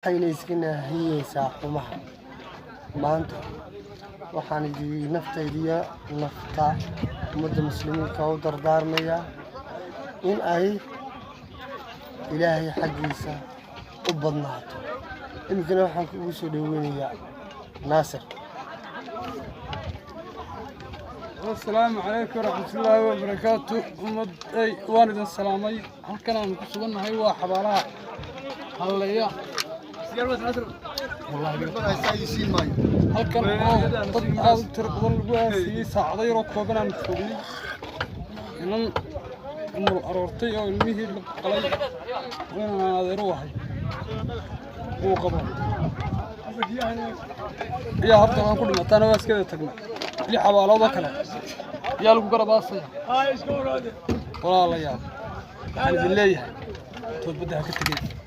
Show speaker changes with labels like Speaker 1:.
Speaker 1: Haylayskina hiyeysaa xumaha maanta waxaan idin naftaydiya nafta ummadda muslimiinka u dardaarmaya in ay ilaahay xaggiisa u badnaato imikana waxaan kugu soo dhaweynayaa naasir.
Speaker 2: السلام عليكم ورحمة الله وبركاته. وأنا السلامي halkan aan ku sugannahay waa xabaalaha halaya halkan dad aad u tiro badan lagu aasiyey saacado yar oo kooban aan joogay inan umul aroortay oo ilmihii la qalay inaan adeer u ahay uu qabo iyo horta waan ku dhimataan waa iska tagnay li xabaalooda kale yaa lagu garabaasay walaalayaal waxaan idin leeyahay toobada ha ka tegin.